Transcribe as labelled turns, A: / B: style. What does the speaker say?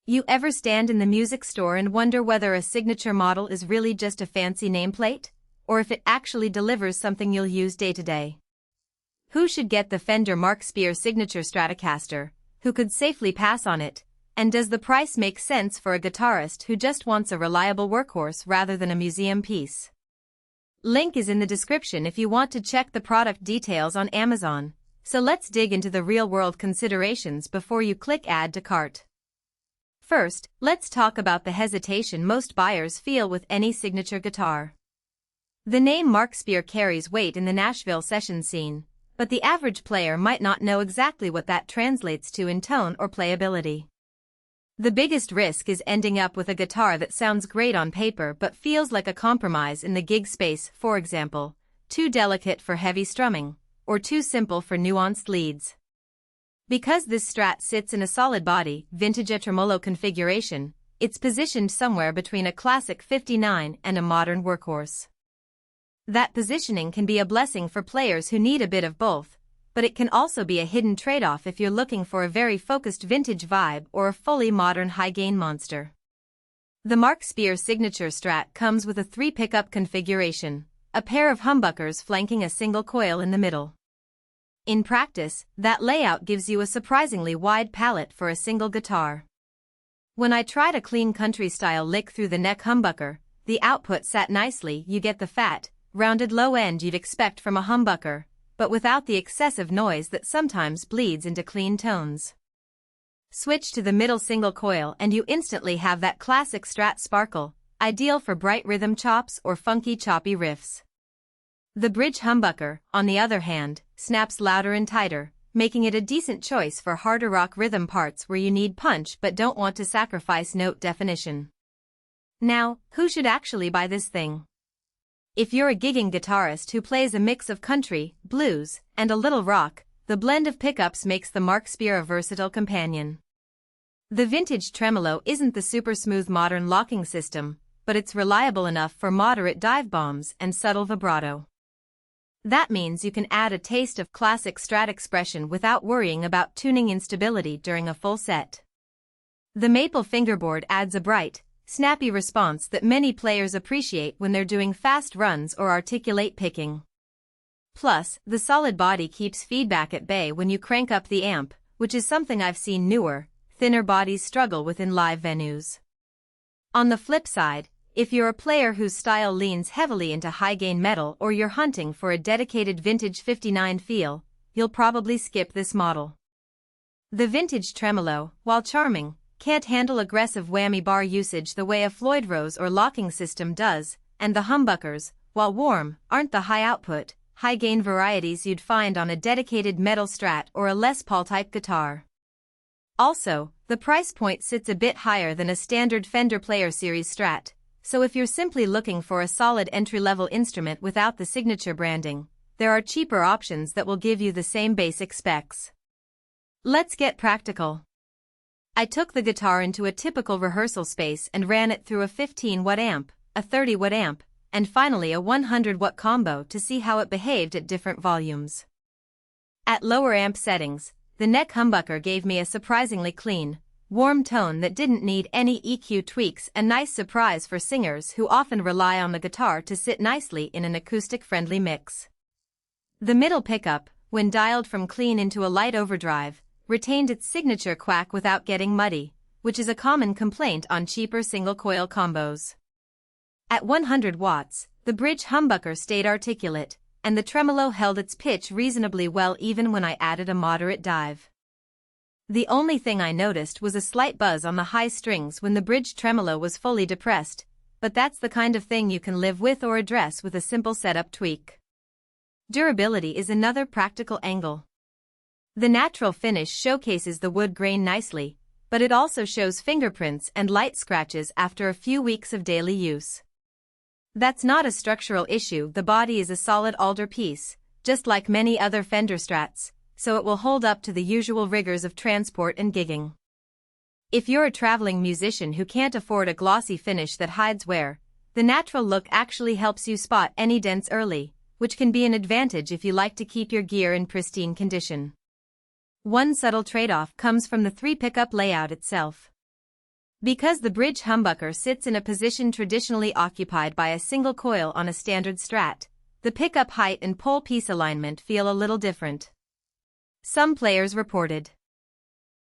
A: You ever stand in the music store and wonder whether a signature model is really just a fancy nameplate, or if it actually delivers something you'll use day to day? Who should get the Fender Speer signature Stratocaster? Who could safely pass on it? And does the price make sense for a guitarist who just wants a reliable workhorse rather than a museum piece? Link is in the description if you want to check the product details on Amazon. So let's dig into the real-world considerations before you click Add to Cart. First, let's talk about the hesitation most buyers feel with any signature guitar. The name Speer carries weight in the Nashville session scene, but the average player might not know exactly what that translates to in tone or playability. The biggest risk is ending up with a guitar that sounds great on paper but feels like a compromise in the gig space, for example, too delicate for heavy strumming, or too simple for nuanced leads. Because this Strat sits in a Solidbody, vintage Tremolo configuration, it's positioned somewhere between a classic 59 and a modern workhorse. That positioning can be a blessing for players who need a bit of both, but it can also be a hidden trade-off if you're looking for a very focused vintage vibe or a fully modern high-gain monster. The Speer signature Strat comes with a 3-pickup configuration, a pair of humbuckers flanking a single coil in the middle. In practice, that layout gives you a surprisingly wide palette for a single guitar. When I tried a clean country-style lick through the neck humbucker, the output sat nicely. You get the fat, rounded low end you'd expect from a humbucker, but without the excessive noise that sometimes bleeds into clean tones. Switch to the middle single coil and you instantly have that classic Strat sparkle, ideal for bright rhythm chops or funky choppy riffs. The bridge humbucker, on the other hand, snaps louder and tighter, making it a decent choice for harder rock rhythm parts where you need punch but don't want to sacrifice note definition. Now, who should actually buy this thing? If you're a gigging guitarist who plays a mix of country, blues, and a little rock, the blend of pickups makes the Speer a versatile companion. The vintage Tremolo isn't the super smooth modern locking system, but it's reliable enough for moderate dive bombs and subtle vibrato. That means you can add a taste of classic Strat expression without worrying about tuning instability during a full set. The maple fingerboard adds a bright, snappy response that many players appreciate when they're doing fast runs or articulate picking. Plus, the Solidbody keeps feedback at bay when you crank up the amp, which is something I've seen newer, thinner bodies struggle with in live venues. On the flip side, if you're a player whose style leans heavily into high-gain metal or you're hunting for a dedicated vintage 59 feel, you'll probably skip this model. The vintage Tremolo, while charming, can't handle aggressive whammy bar usage the way a Floyd Rose or locking system does, and the humbuckers, while warm, aren't the high-output, high-gain varieties you'd find on a dedicated metal Strat or a Les Paul-type guitar. Also, the price point sits a bit higher than a standard Fender Player Series Strat. So if you're simply looking for a solid entry-level instrument without the signature branding, there are cheaper options that will give you the same basic specs. Let's get practical. I took the guitar into a typical rehearsal space and ran it through a 15-watt amp, a 30-watt amp, and finally a 100-watt combo to see how it behaved at different volumes. At lower amp settings, the neck humbucker gave me a surprisingly clean, warm tone that didn't need any EQ tweaks, a nice surprise for singers who often rely on the guitar to sit nicely in an acoustic-friendly mix. The middle pickup, when dialed from clean into a light overdrive, retained its signature quack without getting muddy, which is a common complaint on cheaper single-coil combos. At 100 watts, the bridge humbucker stayed articulate, and the tremolo held its pitch reasonably well even when I added a moderate dive. The only thing I noticed was a slight buzz on the high strings when the bridge tremolo was fully depressed, but that's the kind of thing you can live with or address with a simple setup tweak. Durability is another practical angle. The natural finish showcases the wood grain nicely, but it also shows fingerprints and light scratches after a few weeks of daily use. That's not a structural issue. The body is a solid alder piece, just like many other Fender Strats, so it will hold up to the usual rigors of transport and gigging. If you're a traveling musician who can't afford a glossy finish that hides wear, the natural look actually helps you spot any dents early, which can be an advantage if you like to keep your gear in pristine condition. One subtle trade-off comes from the 3-pickup layout itself. Because the bridge humbucker sits in a position traditionally occupied by a single coil on a standard Strat, the pickup height and pole piece alignment feel a little different. Some players reported